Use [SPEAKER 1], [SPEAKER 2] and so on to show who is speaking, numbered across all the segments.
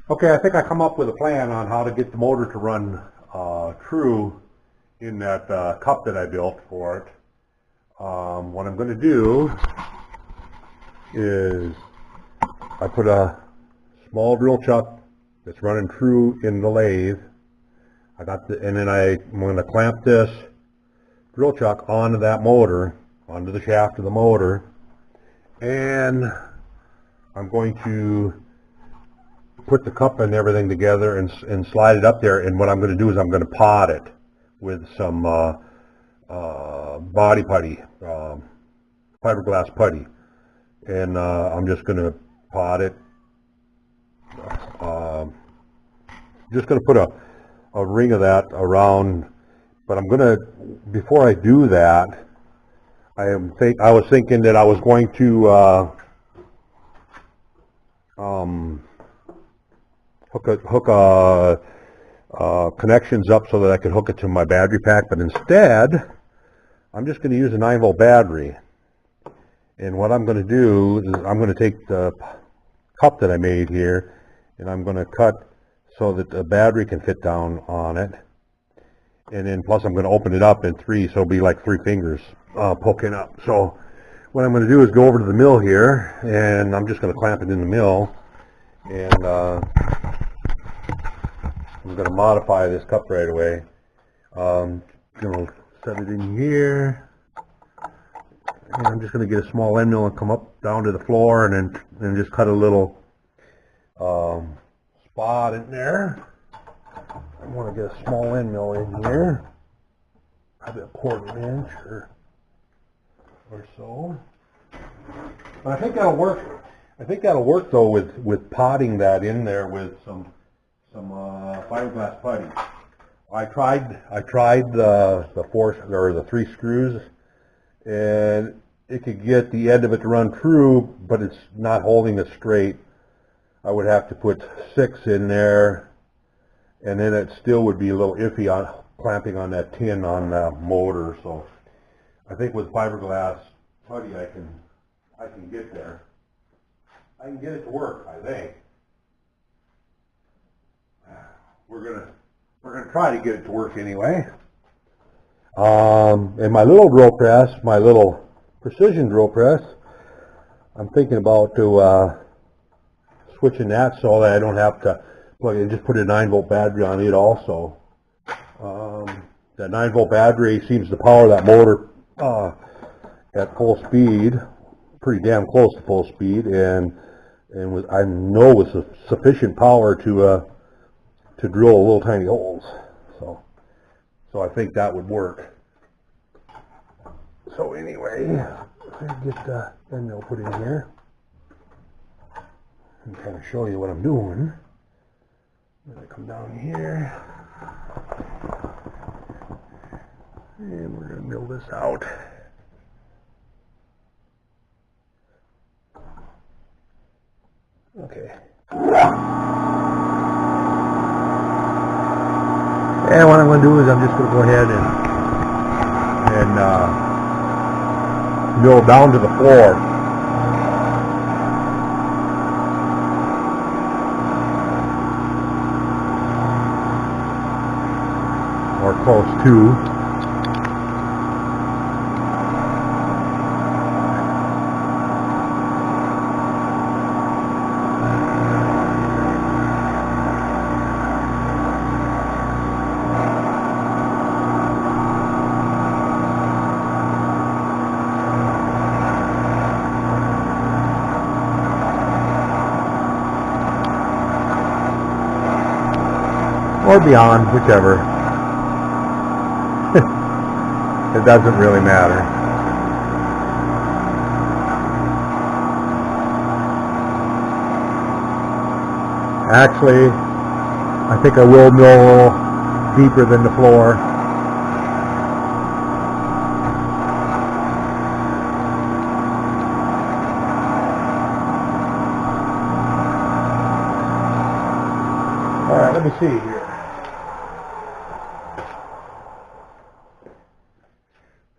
[SPEAKER 1] Okay, I think I come up with a plan on how to get the motor to run true in that cup that I built for it. What I'm going to do is I put a small drill chuck that's running true in the lathe. And then I'm going to clamp this drill chuck onto that motor, onto the shaft of the motor, and I'm going to put the cup and everything together and slide it up there. And what I'm going to do is I'm going to pot it with some body putty, fiberglass putty, and I'm just going to pot it. Just going to put a ring of that around, but I'm going to, before I do that, I was thinking that I was going to hook connections up so that I could hook it to my battery pack, but instead I'm just going to use a 9-volt battery. And what I'm going to do is I'm going to take the cup that I made here and I'm going to cut so that the battery can fit down on it, and then plus I'm going to open it up in 3, so it'll be like 3 fingers poking up. So what I'm going to do is go over to the mill here, and I'm just going to clamp it in the mill, and I'm going to modify this cup right away. Going to set it in here, and I'm just going to get a small end mill and come up down to the floor, and then just cut a little spot in there. I want to get a small end mill in here, probably a 1/4 inch or so. But I think that'll work. I think that'll work though with potting that in there with some fiberglass putty. I tried the 4 or the 3 screws, and it could get the end of it to run true, but it's not holding it straight. I would have to put 6 in there, and then it still would be a little iffy on clamping on that tin on the motor. So I think with fiberglass putty I can get there. I can get it to work, I think. We're gonna try to get it to work anyway. And my little drill press, my little precision drill press, I'm thinking about switching that so that I don't have to plug it. Just put a 9-volt battery on it also. That 9-volt battery seems to power that motor at full speed, pretty damn close to full speed, and I know with sufficient power to drill little tiny holes. So I think that would work. So anyway, I get the end mill put in here and kind of show you what I'm doing. I'm going to come down here, and we're going to mill this out. Okay. And what I'm going to do is I'm just going to go ahead and mill down to the floor. Or close to. Or beyond, whichever. It doesn't really matter. Actually, I think I will mill a little deeper than the floor. Alright, let me see here.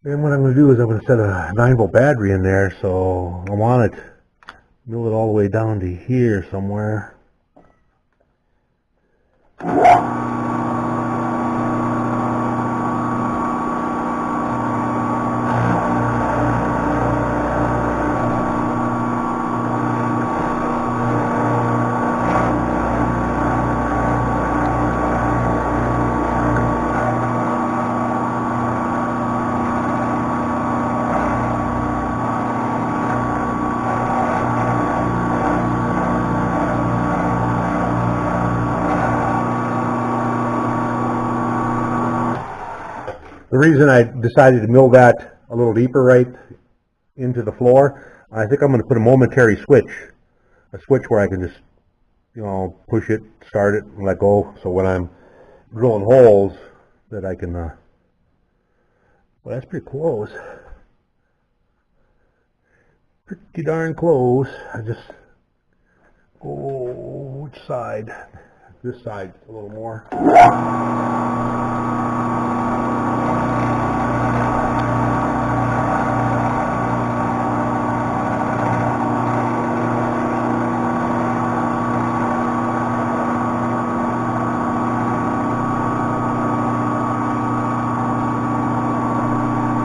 [SPEAKER 1] And what I'm going to do is I'm going to set a 9-volt battery in there, so I want it, mill it all the way down to here somewhere. the reason I decided to mill that a little deeper right into the floor, I think I'm going to put a momentary switch, a switch where I can just, you know, push it, start it, and let go. So when I'm drilling holes, that I can. Well, that's pretty close. Pretty darn close. I just go which side? This side a little more.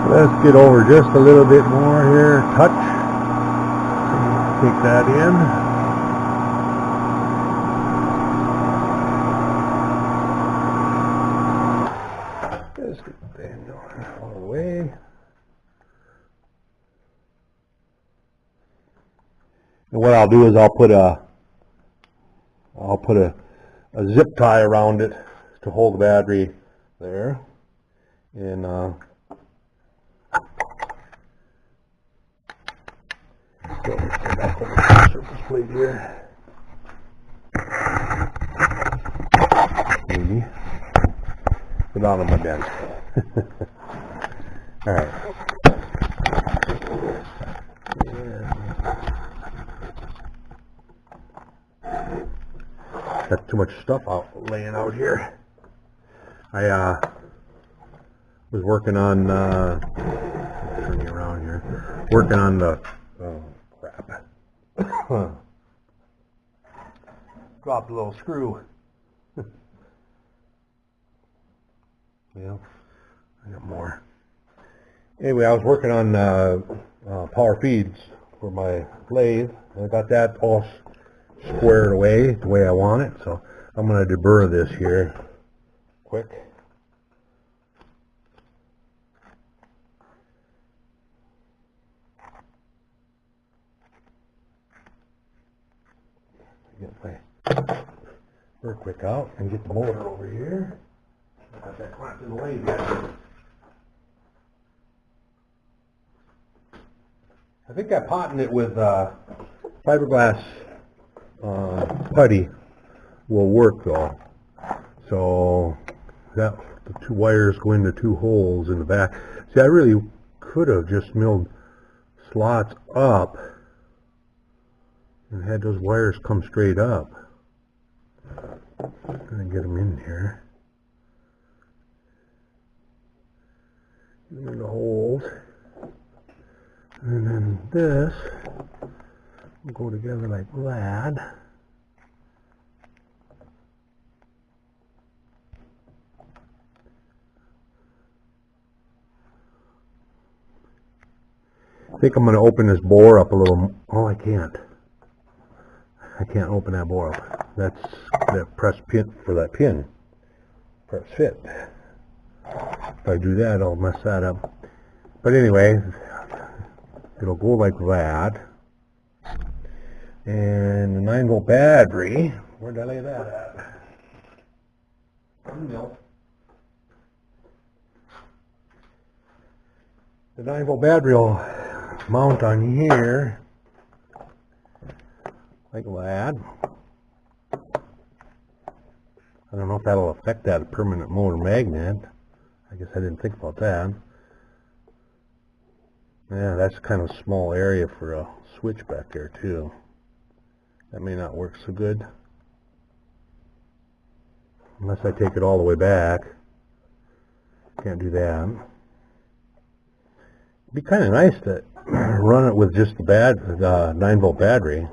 [SPEAKER 1] Let's get over just a little bit more here. Touch. Take that in. Just get that out of the way. And what I'll do is I'll put a zip tie around it to hold the battery there. And go back over the surface plate here. Maybe. Put it on my bench. Alright. Got too much stuff laying out here. I was working on turn you around here. Working on the crap. Dropped a little screw. Yeah, I got more. Anyway, I was working on power feeds for my lathe. I got that all squared away the way I want it, so I'm going to deburr this here quick. Get my burr quick out and get the motor over here. Got that clamped in the lathe yet. I think I potted it with fiberglass putty will work though. So that the two wires go into two holes in the back. See, I really could have just milled slots up and had those wires come straight up. I'm gonna get them in here. Get them in the holes. And then this will go together like that. I think I'm going to open this bore up a little. Oh, I can't. I can't open that bore up. That's that press pin for that pin. Press fit. If I do that, I'll mess that up. But anyway, it'll go like that. And the 9-volt battery, where did I lay that at? No. The 9-volt battery will mount on here like that. I don't know if that'll affect that permanent motor magnet. I guess I didn't think about that. Yeah, that's kind of a small area for a switch back there too. That may not work so good. Unless I take it all the way back. Can't do that. It'd be kind of nice to run it with just the 9-volt battery.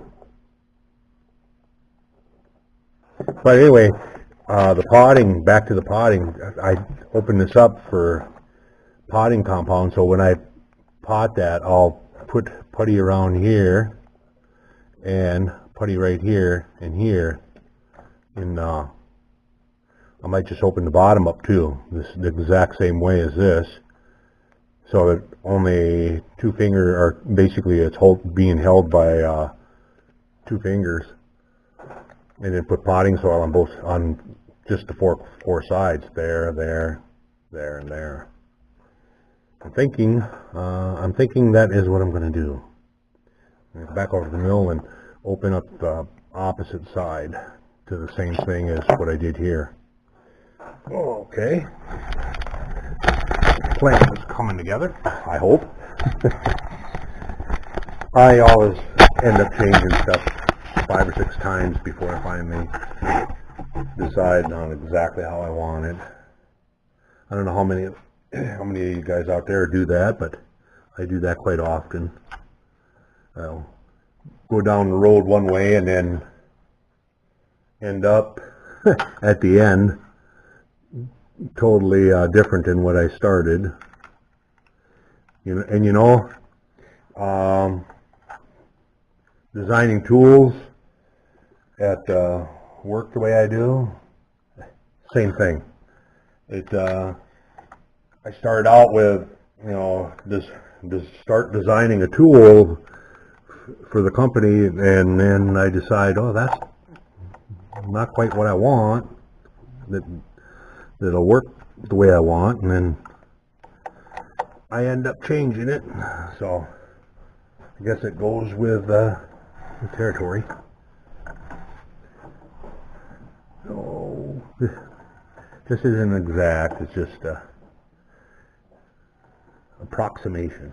[SPEAKER 1] But anyway, the potting, back to the potting, I opened this up for potting compound, so when I pot that, I'll put putty around here and putty right here and here, and I might just open the bottom up too, the exact same way as this, so that only 2 fingers, or basically it's being held by 2 fingers, and then put potting soil on just the four sides, there, and there. I'm thinking that is what I'm going to do. I'm going to go back over to the mill and open up the opposite side to the same thing as what I did here. Okay. The plan is coming together, I hope. I always end up changing stuff 5 or 6 times before I finally decide on exactly how I want it. I don't know how many of you guys out there do that, but I do that quite often. I'll go down the road one way and then end up at the end totally different than what I started. Designing tools at work the way I do, same thing. I started out with, start designing a tool for the company, and then I decide, oh, that's not quite what I want, that'll work the way I want, and then I end up changing it. So I guess it goes with the territory. So this isn't exact, it's just approximation.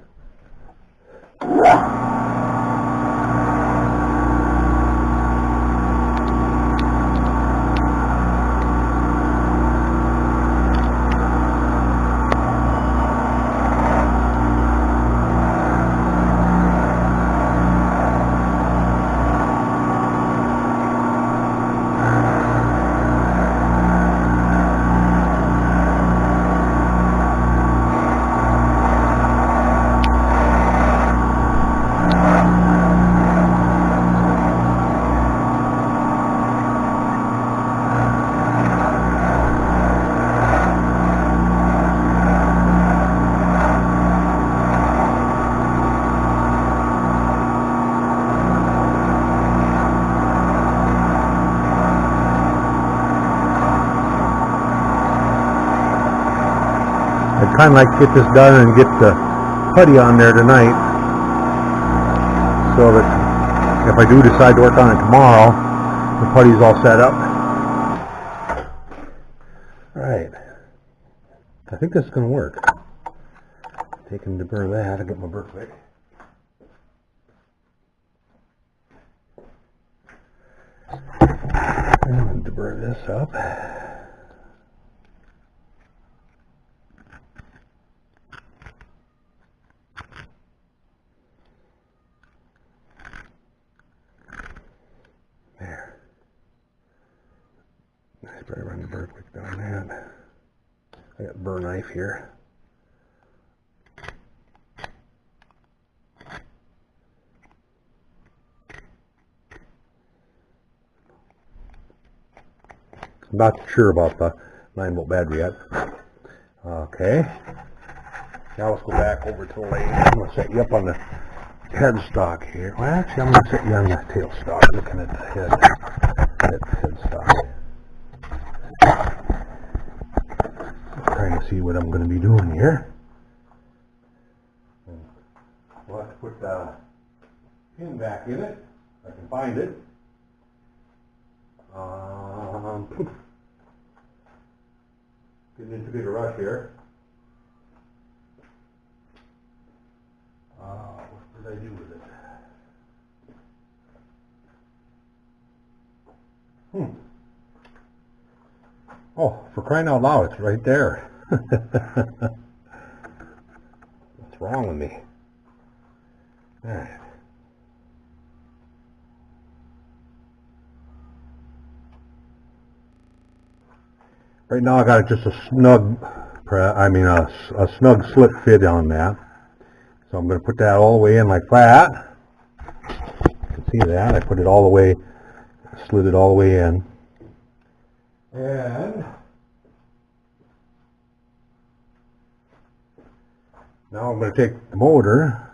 [SPEAKER 1] I'd kind of like to get this done and get the putty on there tonight, so that if I do decide to work on it tomorrow, the putty's all set up. Alright, I think this is going to work. Taking the burr of that, I got my burr quick. And to burr this up. There. I better run the burr quick down that. I got a burr knife here. I'm not sure about the 9-volt battery yet. Okay. Now let's go back over to the lathe. I'm going to set you up on the headstock here. Well, actually, I'm going to set you on the tailstock, looking at the headstock. Trying to see what I'm going to be doing here. We'll have to put the pin back in it. If I can find it. Getting into a bit of rush here. What did I do with it? Oh, for crying out loud, it's right there. What's wrong with me? All right. Right now I got just a snug, a snug slip fit on that. So I'm going to put that all the way in like that. You can see that. I put it all the way, slid it all the way in. And now I'm going to take the motor.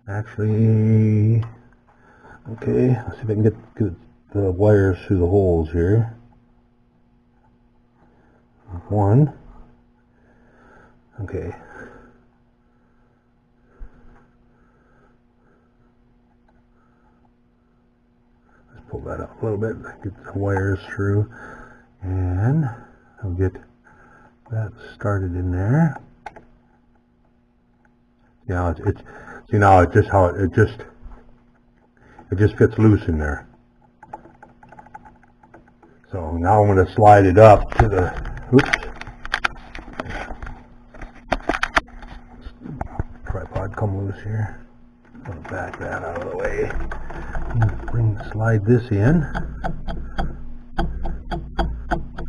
[SPEAKER 1] Actually, okay, let's see if I can get the wires through the holes here. One. Okay. Let's pull that up a little bit, get the wires through, and I'll get that started in there. Now it's see, now it's just how it just fits loose in there. So now I'm going to slide it up to the, oops, tripod come loose here. I'm going to back that out of the way. Slide this in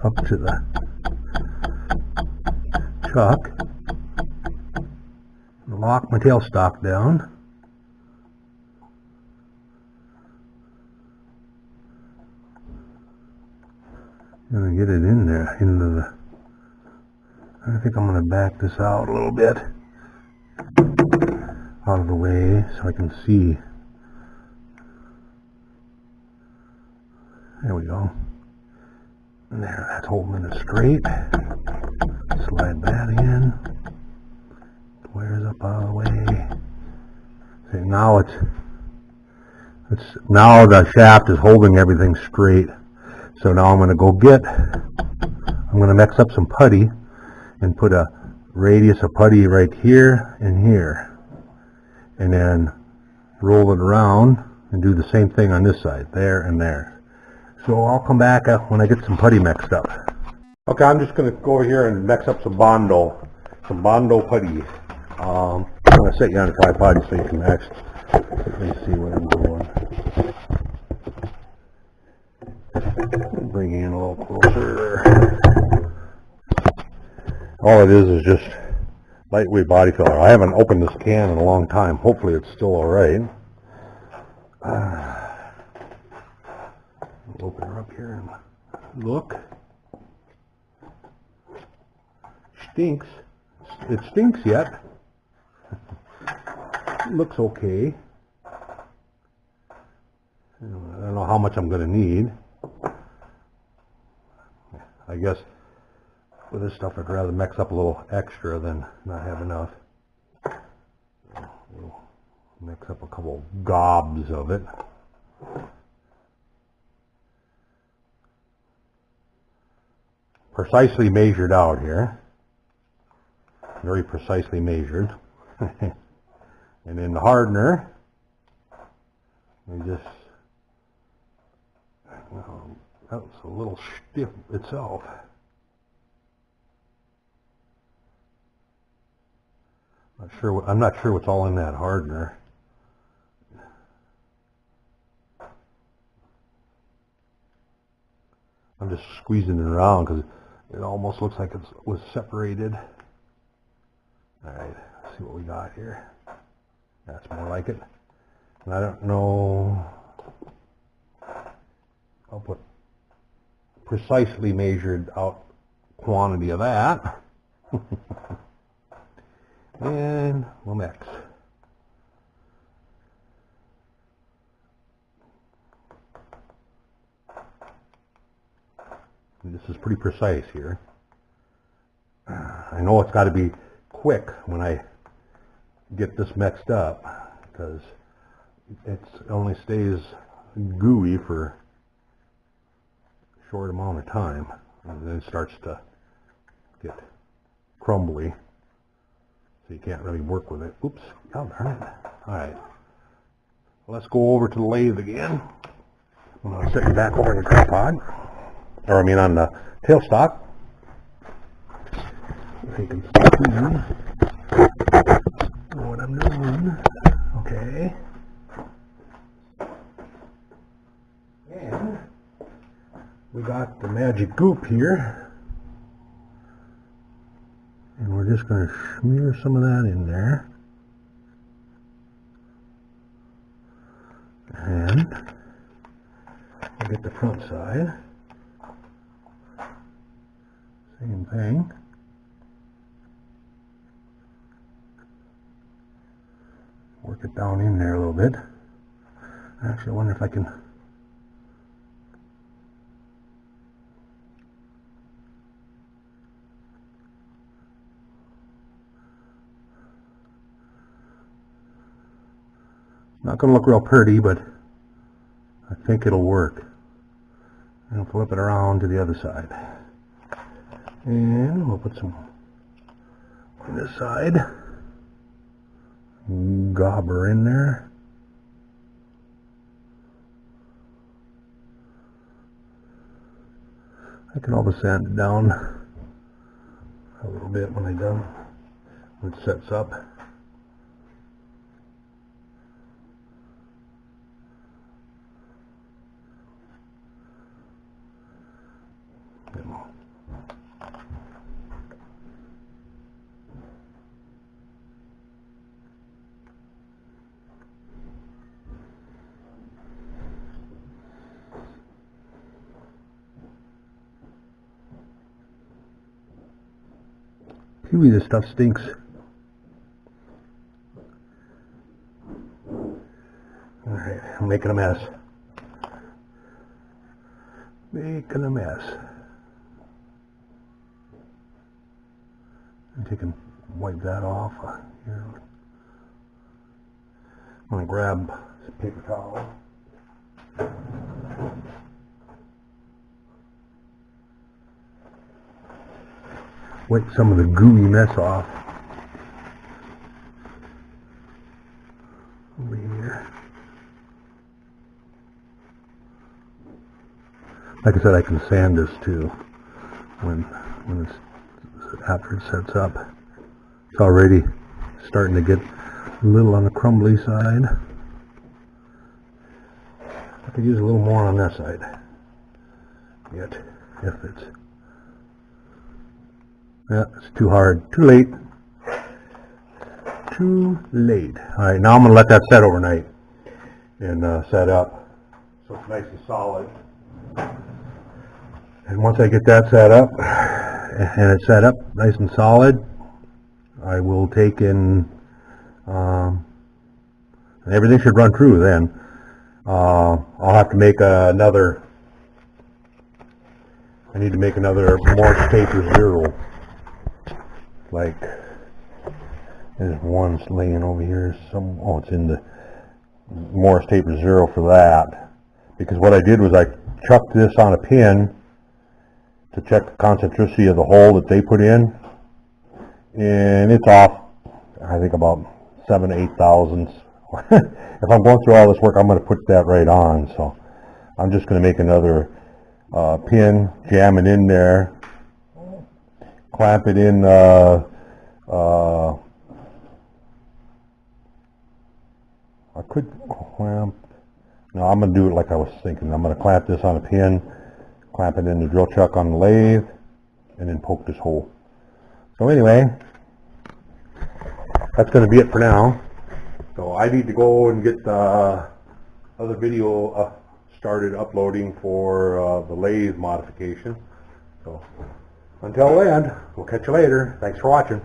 [SPEAKER 1] up to the chuck. Lock my tailstock down. And get it in there, into the, I think I'm going to back this out a little bit, out of the way, so I can see. There we go. And there, that's holding it straight. Slide that in. Wires up out of the way. See, now it's now the shaft is holding everything straight. So now I'm going to go I'm going to mix up some putty and put a radius of putty right here and here, and then roll it around and do the same thing on this side, there and there. So I'll come back when I get some putty mixed up. Okay, I'm just going to go over here and mix up some Bondo putty. I'm going to set you on a tripod so you can actually see what I'm doing. Bring you in a little closer. All it is just lightweight body filler. I haven't opened this can in a long time. Hopefully it's still alright. Open her up here and look. Stinks. It stinks yet. It looks okay. I don't know how much I'm going to need. I guess with this stuff I'd rather mix up a little extra than not have enough. We'll mix up a couple gobs of it. Precisely measured out here. Very precisely measured. And in the hardener, we just, that was a little stiff itself. I'm not sure what's all in that hardener. I'm just squeezing it around because it almost looks like it was separated. Alright, let's see what we got here. That's more like it. And I don't know, I'll put precisely measured out quantity of that. And we'll mix. And this is pretty precise here. I know it's got to be quick when I get this mixed up, because it only stays gooey for a short amount of time, and then it starts to get crumbly, so you can't really work with it. Oops, oh darn it. Alright, let's go over to the lathe again. I'm going to set you back over in the tripod, or I mean on the tailstock, so you can see what I'm doing. Okay. And we got the magic goop here. And we're just going to smear some of that in there. And we'll get the front side. Same thing. Work it down in there a little bit. Actually, I wonder if I can. Not going to look real pretty, but I think it'll work. And flip it around to the other side. And we'll put some on this side. Gobber in there. I can always sand it down a little bit when I'm done. When it sets up. Pee-wee, this stuff stinks. Alright, I'm making a mess. Making a mess. I can wipe that off. Here. I'm going to grab some paper towel. Wipe some of the gooey mess off. Over here. Like I said, I can sand this too when it's after it sets up. It's already starting to get a little on the crumbly side. I could use a little more on that side yet, if it's... Yeah, it's too hard. Too late. Too late. Alright, now I'm going to let that set overnight and set up so it's nice and solid. And once I get that set up, and it's set up nice and solid, I will take in, everything should run through then. I'll have to make another, I need to make another Morse taper 0. Like, there's one laying over here, oh, it's in the Morse taper 0 for that. Because what I did was I chucked this on a pin to check the concentricity of the hole that they put in, and it's off, I think, about 7 to 8 thousandths. If I'm going through all this work, I'm going to put that right on, so I'm just going to make another pin, jam it in there, clamp it in, I could clamp, no, I'm going to do it like I was thinking. I'm going to clamp this on a pin, clamp it in the drill chuck on the lathe, and then poke this hole. So anyway, that's going to be it for now. So I need to go and get the other video started uploading for the lathe modification. So until then, we'll catch you later. Thanks for watching.